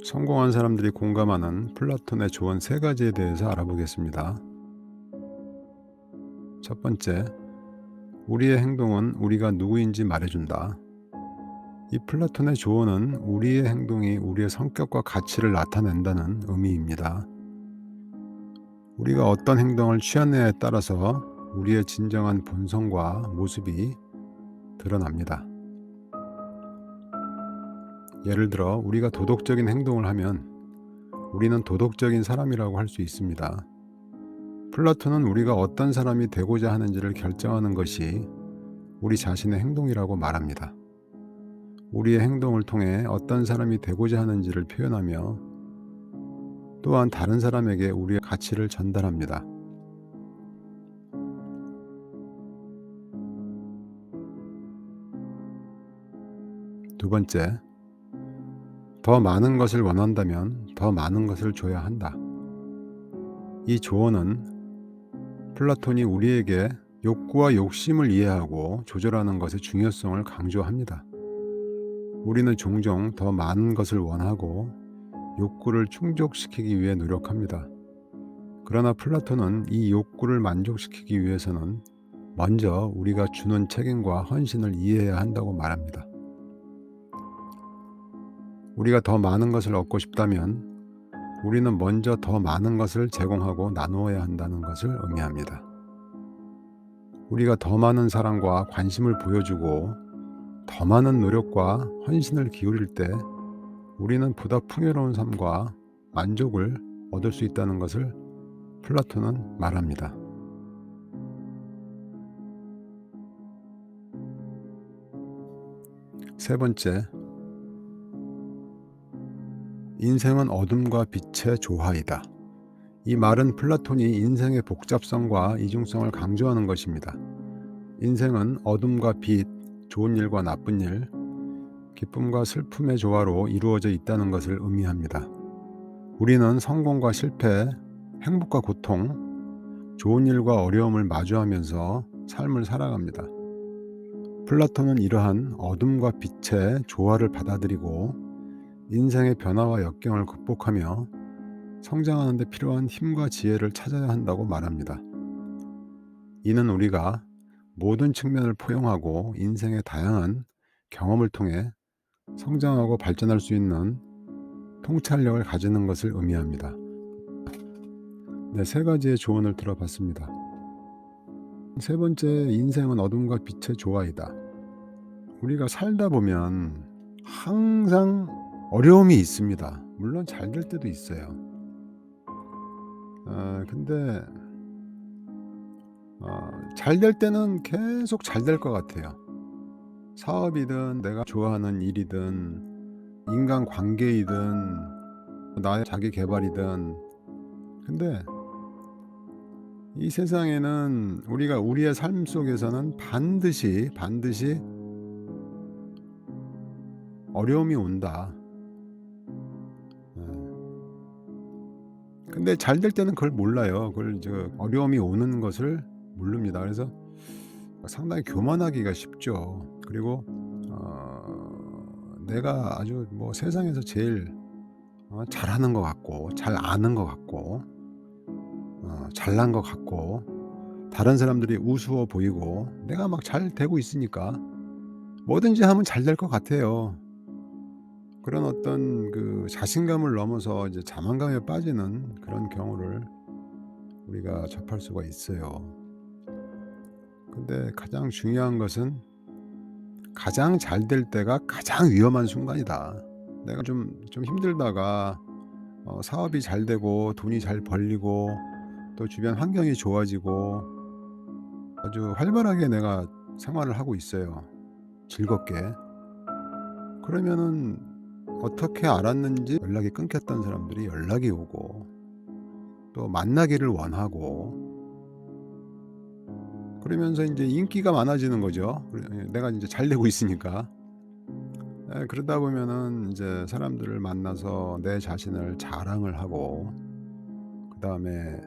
성공한 사람들이 공감하는 플라톤의 조언 3가지에 대해서 알아보겠습니다. 첫 번째, 우리의 행동은 우리가 누구인지 말해준다. 이 플라톤의 조언은 우리의 행동이 우리의 성격과 가치를 나타낸다는 의미입니다. 우리가 어떤 행동을 취하느냐에 따라서 우리의 진정한 본성과 모습이 드러납니다. 예를 들어 우리가 도덕적인 행동을 하면 우리는 도덕적인 사람이라고 할 수 있습니다. 플라톤은 우리가 어떤 사람이 되고자 하는지를 결정하는 것이 우리 자신의 행동이라고 말합니다. 우리의 행동을 통해 어떤 사람이 되고자 하는지를 표현하며 또한 다른 사람에게 우리의 가치를 전달합니다. 두 번째, 더 많은 것을 원한다면 더 많은 것을 줘야 한다. 이 조언은 플라톤이 우리에게 욕구와 욕심을 이해하고 조절하는 것의 중요성을 강조합니다. 우리는 종종 더 많은 것을 원하고 욕구를 충족시키기 위해 노력합니다. 그러나 플라톤은 이 욕구를 만족시키기 위해서는 먼저 우리가 주는 책임과 헌신을 이해해야 한다고 말합니다. 우리가 더 많은 것을 얻고 싶다면 우리는 먼저 더 많은 것을 제공하고 나누어야 한다는 것을 의미합니다. 우리가 더 많은 사랑과 관심을 보여주고 더 많은 노력과 헌신을 기울일 때 우리는 보다 풍요로운 삶과 만족을 얻을 수 있다는 것을 플라톤은 말합니다. 세 번째, 인생은 어둠과 빛의 조화이다. 이 말은 플라톤이 인생의 복잡성과 이중성을 강조하는 것입니다. 인생은 어둠과 빛, 좋은 일과 나쁜 일, 기쁨과 슬픔의 조화로 이루어져 있다는 것을 의미합니다. 우리는 성공과 실패, 행복과 고통, 좋은 일과 어려움을 마주하면서 삶을 살아갑니다. 플라톤은 이러한 어둠과 빛의 조화를 받아들이고 인생의 변화와 역경을 극복하며 성장하는 데 필요한 힘과 지혜를 찾아야 한다고 말합니다. 이는 우리가 모든 측면을 포용하고 인생의 다양한 경험을 통해 성장하고 발전할 수 있는 통찰력을 가지는 것을 의미합니다. 네, 3가지의 조언을 들어봤습니다. 세 번째, 인생은 어둠과 빛의 조화이다. 우리가 살다 보면 항상 어려움이 있습니다. 물론 잘 될 때도 있어요. 근데 잘 될 때는 계속 잘 될 것 같아요. 사업이든 내가 좋아하는 일이든 인간관계이든 나의 자기 개발이든. 근데 이 세상에는 우리가 우리의 삶 속에서는 반드시 어려움이 온다. 근데 잘 될 때는 그걸 몰라요. 그걸 어려움이 오는 것을 모릅니다. 그래서 상당히 교만하기가 쉽죠. 그리고 내가 아주 세상에서 제일 잘하는 것 같고 잘 아는 것 같고 잘난 것 같고 다른 사람들이 우스워 보이고 내가 막 잘 되고 있으니까 뭐든지 하면 잘 될 것 같아요. 그런 어떤 자신감을 넘어서 이제 자만감에 빠지는 그런 경우를 우리가 접할 수가 있어요. 근데 가장 중요한 것은 가장 잘 될 때가 가장 위험한 순간이다. 내가 좀 힘들다가 사업이 잘 되고 돈이 잘 벌리고 또 주변 환경이 좋아지고 아주 활발하게 내가 생활을 하고 있어요, 즐겁게. 그러면은 어떻게 알았는지 연락이 끊겼던 사람들이 연락이 오고 또 만나기를 원하고 그러면서 인제 인기가 많아지는 거죠. 내가 인제 잘 되고 있으니까. 그러다 보면은 인제 사람들을 만나서 내 자신을 자랑을 하고 그다음에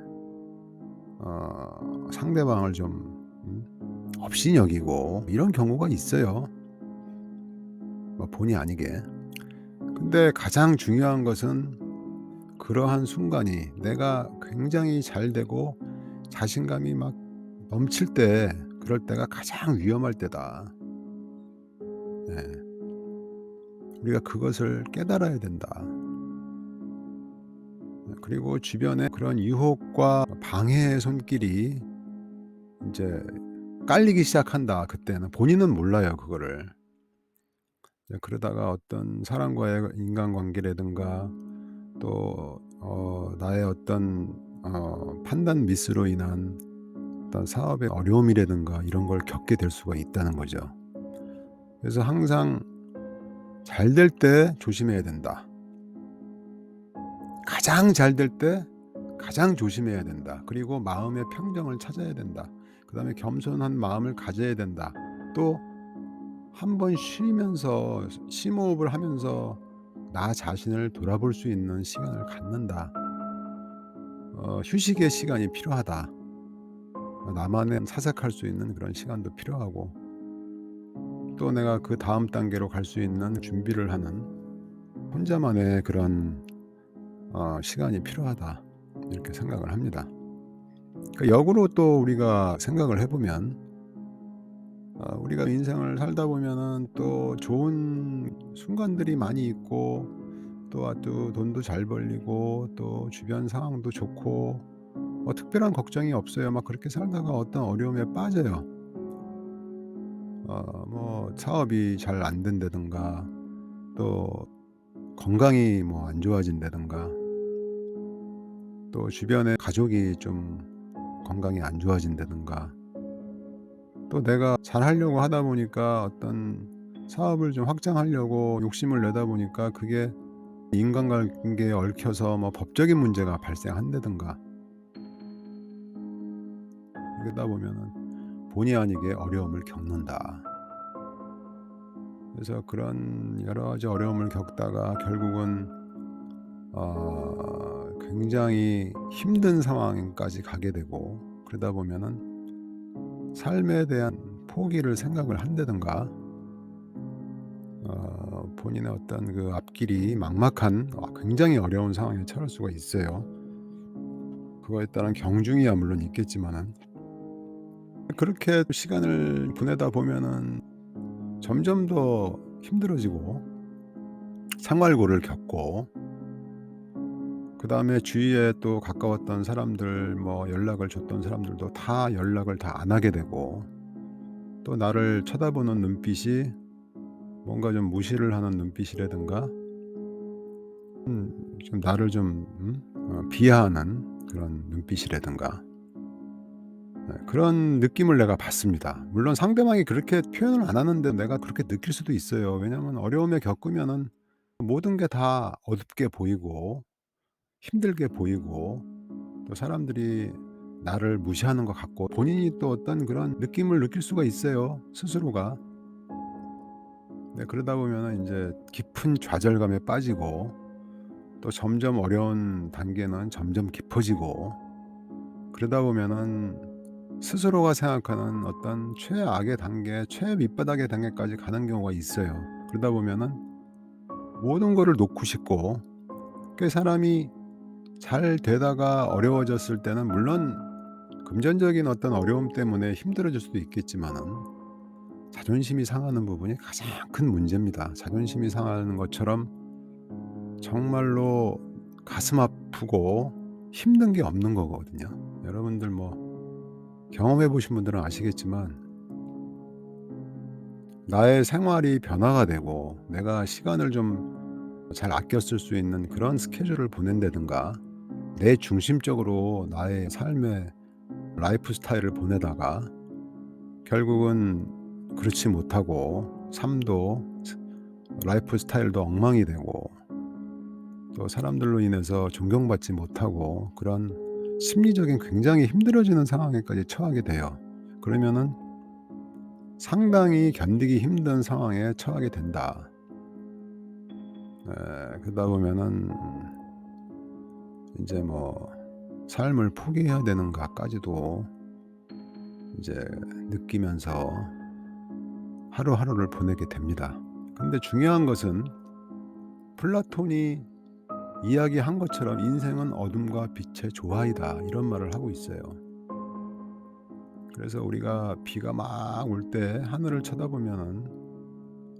상대방을 좀 업신 여기고 이런 경우가 있어요, 본의 아니게. 근데 가장 중요한 것은 그러한 순간이 내가 굉장히 잘 되고 자신감이 막 넘칠 때, 그럴 때가 가장 위험할 때다. 예. 우리가 그것을 깨달아야 된다. 그리고 주변에 그런 유혹과 방해의 손길이 인제 깔리기 시작한다, 그때는. 본인은 몰라요 그거를. 그러다가 어떤 사람과의 인간관계라든가 또 나의 어떤 판단 미스로 인한 어떤 사업의 어려움이라든가 이런 걸 겪게 될 수가 있다는 거죠. 그래서 항상 잘 될 때 조심해야 된다. 가장 잘 될 때 가장 조심해야 된다. 그리고 마음의 평정을 찾아야 된다. 그다음에 겸손한 마음을 가져야 된다. 또 한 번 쉬면서 심호흡을 하면서 나 자신을 돌아볼 수 있는 시간을 갖는다. 휴식의 시간이 필요하다. 나만의 사색할 수 있는 그런 시간도 필요하고, 또 내가 그다음 단계로 갈 수 있는 준비를 하는 혼자만의 그런 시간이 필요하다. 이렇게 생각을 합니다. 역으로 또 우리가 생각을 해 보면 우리가 인생을 살다 보면은 또 좋은 순간들이 많이 있고, 또 아주 돈도 잘 벌리고 또 주변 상황도 좋고 특별한 걱정이 없어요. 막 그렇게 살다가 어떤 어려움에 빠져요. 뭐 사업이 잘 안 된다든가, 또 건강이 뭐 안 좋아진다든가, 또 주변에 가족이 좀 건강이 안 좋아진다든가, 또 내가 잘하려고 하다 보니까 어떤 사업을 좀 확장하려고 욕심을 내다 보니까 그게 인간관계에 얽혀서 뭐 법적인 문제가 발생한다든가, 이러다 보면은 본의 아니게 어려움을 겪는다. 그래서 그런 여러 가지 어려움을 겪다가 결국은 굉장히 힘든 상황까지 가게 되고, 그러다 보면은 삶에 대한 포기를 생각을 한다든가, 본인의 어떤 그 앞길이 막막한 굉장히 어려운 상황에 처할 수가 있어요. 그거에 따른 경중이야 물론 있겠지만은, 그렇게 시간을 보내다 보면은 점점 더 힘들어지고 생활고를 겪고, 그다음에 주위에 또 가까웠던 사람들, 뭐 연락을 줬던 사람들도 다 연락을 다 안 하게 되고, 또 나를 쳐다보는 눈빛이 뭔가 좀 무시를 하는 눈빛이라든가, 좀 나를 좀 비하하는 그런 눈빛이라든가, 그런 느낌을 내가 받습니다. 물론 상대방이 그렇게 표현을 안 하는데 내가 그렇게 느낄 수도 있어요. 왜냐하면 어려움에 겪으면은 모든 게 다 어둡게 보이고 힘들게 보이고, 또 사람들이 나를 무시하는 것 같고, 본인이 또 어떤 그런 느낌을 느낄 수가 있어요, 스스로가. 네, 그러다 보면은 인제 깊은 좌절감에 빠지고, 또 점점 어려운 단계는 점점 깊어지고, 그러다 보면은 스스로가 생각하는 어떤 최악의 단계, 최밑바닥의 단계까지 가는 경우가 있어요. 그러다 보면은 모든 거를 놓고 싶고, 그 사람이 잘 되다가 어려워졌을 때는 물론 금전적인 어떤 어려움 때문에 힘들어질 수도 있겠지만은 자존심이 상하는 부분이 가장 큰 문제입니다. 자존심이 상하는 것처럼 정말로 가슴 아프고 힘든 게 없는 거거든요. 여러분들 뭐 경험해 보신 분들은 아시겠지만, 나의 생활이 변화가 되고 내가 시간을 좀 잘 아껴 쓸 수 있는 그런 스케줄을 보낸다든가, 내 중심적으로 나의 삶의 라이프 스타일을 보내다가 결국은 그렇지 못하고 삶도 라이프 스타일도 엉망이 되고, 또 사람들로 인해서 존경받지 못하고 그런 심리적인 굉장히 힘들어지는 상황에까지 처하게 돼요. 그러면은 상당히 견디기 힘든 상황에 처하게 된다. 그러다 보면은 인제 뭐 삶을 포기해야 되는가까지도 이제 느끼면서 하루하루를 보내게 됩니다. 근데 중요한 것은 플라톤이 이야기한 것처럼 인생은 어둠과 빛의 조화이다, 이런 말을 하고 있어요. 그래서 우리가 비가 막 올 때 하늘을 쳐다보면은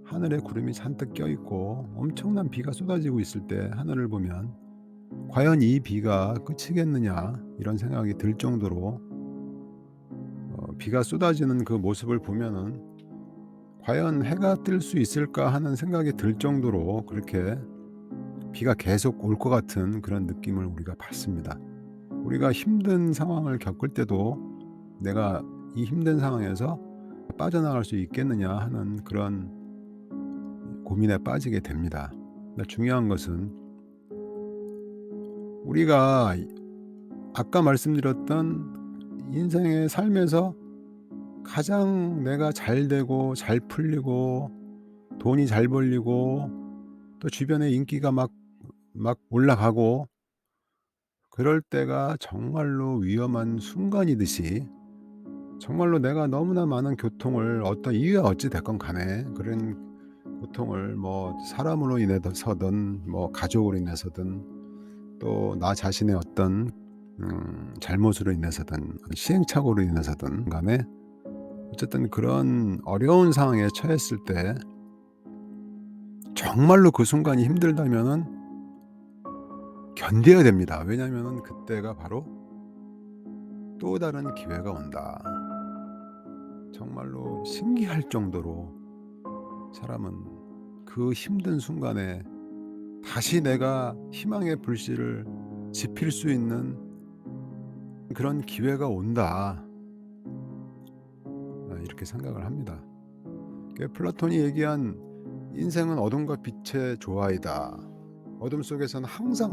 하늘에 구름이 잔뜩 껴있고 엄청난 비가 쏟아지고 있을 때 하늘을 보면 과연 이 비가 그치겠느냐, 이런 생각이 들 정도로 비가 쏟아지는 그 모습을 보면은 과연 해가 뜰 수 있을까 하는 생각이 들 정도로 그렇게 비가 계속 올 것 같은 그런 느낌을 우리가 받습니다. 우리가 힘든 상황을 겪을 때도 내가 이 힘든 상황에서 빠져나갈 수 있겠느냐 하는 그런 고민에 빠지게 됩니다. 근데 중요한 것은 우리가 아까 말씀드렸던 인생의 삶에서 가장 내가 잘 되고 잘 풀리고 돈이 잘 벌리고 또 주변에 인기가 막 올라가고 그럴 때가 정말로 위험한 순간이듯이, 정말로 내가 너무나 많은 고통을 어떤 이유가 어찌 됐건 간에 그런 고통을 뭐 사람으로 인해서든 뭐 가족으로 인해서든 또 나 자신의 어떤 잘못으로 인해서든 시행착오로 인해서든 간에 어쨌든 그런 어려운 상황에 처했을 때 정말로 그 순간이 힘들다면은 견뎌야 됩니다. 왜냐하면은 그때가 바로 또 다른 기회가 온다. 정말로 신기할 정도로 사람은 그 힘든 순간에 다시 내가 희망의 불씨를 지필 수 있는 그런 기회가 온다, 이렇게 생각을 합니다. 플라톤이 얘기한 인생은 어둠과 빛의 조화이다. 어둠 속에서는 항상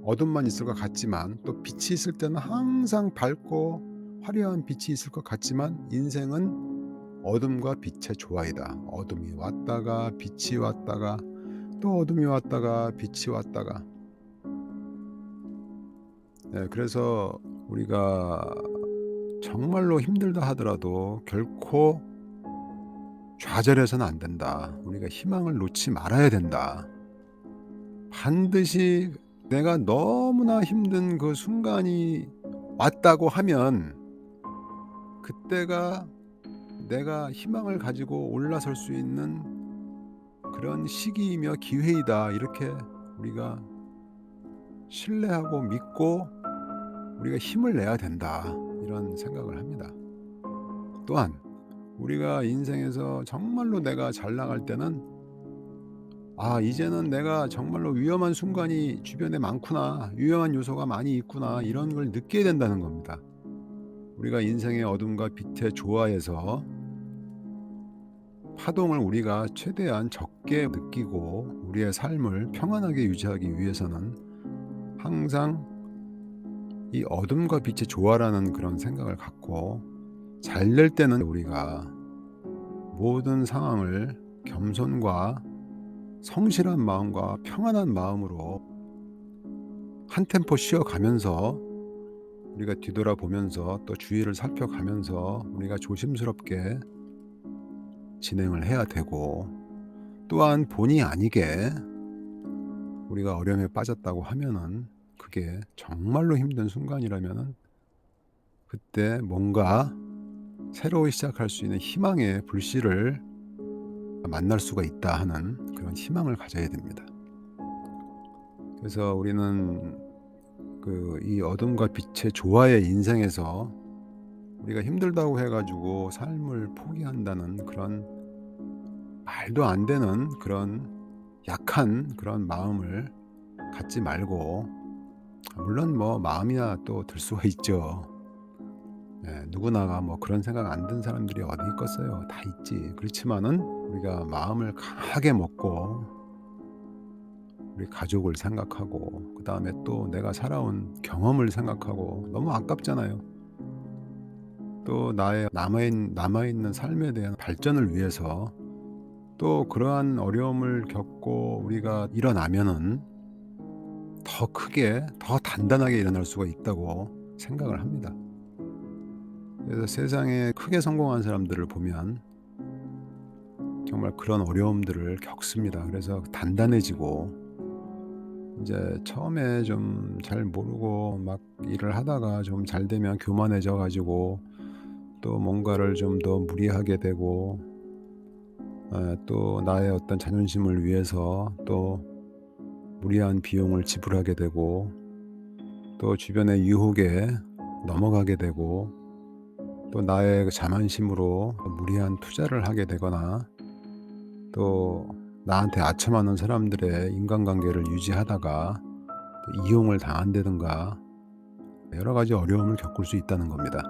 어둠만 있을 것 같지만 또 빛이 있을 때는 항상 밝고 화려한 빛이 있을 것 같지만 인생은 어둠과 빛의 조화이다. 어둠이 왔다가 빛이 왔다가 또 어둠이 왔다가 빛이 왔다가. 그래서 우리가 정말로 힘들다 하더라도 결코 좌절해서는 안 된다. 우리가 희망을 놓지 말아야 된다. 반드시 내가 너무나 힘든 그 순간이 왔다고 하면 그때가 내가 희망을 가지고 올라설 수 있는 그런 시기이며 기회이다, 이렇게 우리가 신뢰하고 믿고 우리가 힘을 내야 된다, 이런 생각을 합니다. 또한 우리가 인생에서 정말로 내가 잘 나갈 때는 이제는 내가 정말로 위험한 순간이 주변에 많구나, 위험한 요소가 많이 있구나, 이런 걸 느끼게 된다는 겁니다. 우리가 인생의 어둠과 빛의 조화에서 파동을 우리가 최대한 적게 느끼고 우리의 삶을 평안하게 유지하기 위해서는 항상 이 어둠과 빛의 조화라는 그런 생각을 갖고 잘 될 때는 우리가 모든 상황을 겸손과 성실한 마음과 평안한 마음으로 한 템포 쉬어가면서 우리가 뒤돌아보면서 또 주위를 살펴가면서 우리가 조심스럽게 진행을 해야 되고, 또한 본의 아니게 우리가 어려움에 빠졌다고 하면은 그게 정말로 힘든 순간이라면은 그때 뭔가 새로 시작할 수 있는 희망의 불씨를 만날 수가 있다 하는 그런 희망을 가져야 됩니다. 그래서 우리는 이 어둠과 빛의 조화의 인생에서 우리가 힘들다고 해가지고 삶을 포기한다는 그런 말도 안 되는 그런 약한 그런 마음을 갖지 말고, 물론 뭐 마음이나 또 들 수가 있죠. 누구나가 뭐 그런 생각 안 든 사람들이 어디 있겠어요. 다 있지. 그렇지만은 우리가 마음을 강하게 먹고 우리 가족을 생각하고 그 다음에 또 내가 살아온 경험을 생각하고, 너무 아깝잖아요. 또 나의 남아있는 삶에 대한 발전을 위해서 또 그러한 어려움을 겪고 우리가 일어나면은 더 크게 더 단단하게 일어날 수가 있다고 생각을 합니다. 그래서 세상에 크게 성공한 사람들을 보면 정말 그런 어려움들을 겪습니다. 그래서 단단해지고 이제 처음에 좀 잘 모르고 막 일을 하다가 좀 잘 되면 교만해져 가지고 또 뭔가를 좀 더 무리하게 되고 또 나의 어떤 자존심을 위해서 또 무리한 비용을 지불하게 되고 또 주변의 유혹에 넘어가게 되고 또 나의 그 자만심으로 무리한 투자를 하게 되거나 또 나한테 아첨하는 사람들의 인간관계를 유지하다가 또 이용을 당한다든가 여러 가지 어려움을 겪을 수 있다는 겁니다.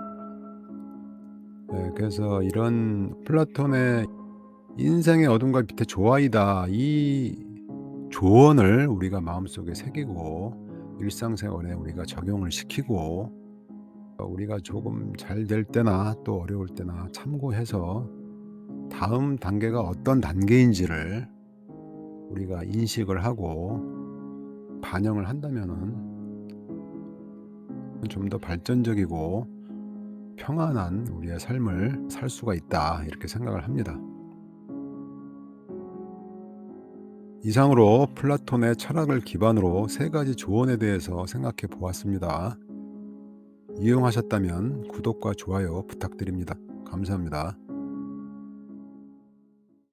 그래서 이런 플라톤의 "인생의 어둠과 빛의 조화이다." 이 조언을 우리가 마음속에 새기고 일상생활에 우리가 적용을 시키고 우리가 조금 잘 될 때나 또 어려울 때나 참고해서 다음 단계가 어떤 단계인지를 우리가 인식을 하고 반영을 한다면은 좀 더 발전적이고 평안한 우리의 삶을 살 수가 있다 이렇게 생각을 합니다. 이상으로 플라톤의 철학을 기반으로 세 가지 조언에 대해서 생각해 보았습니다. 유용하셨다면 구독과 좋아요 부탁드립니다. 감사합니다.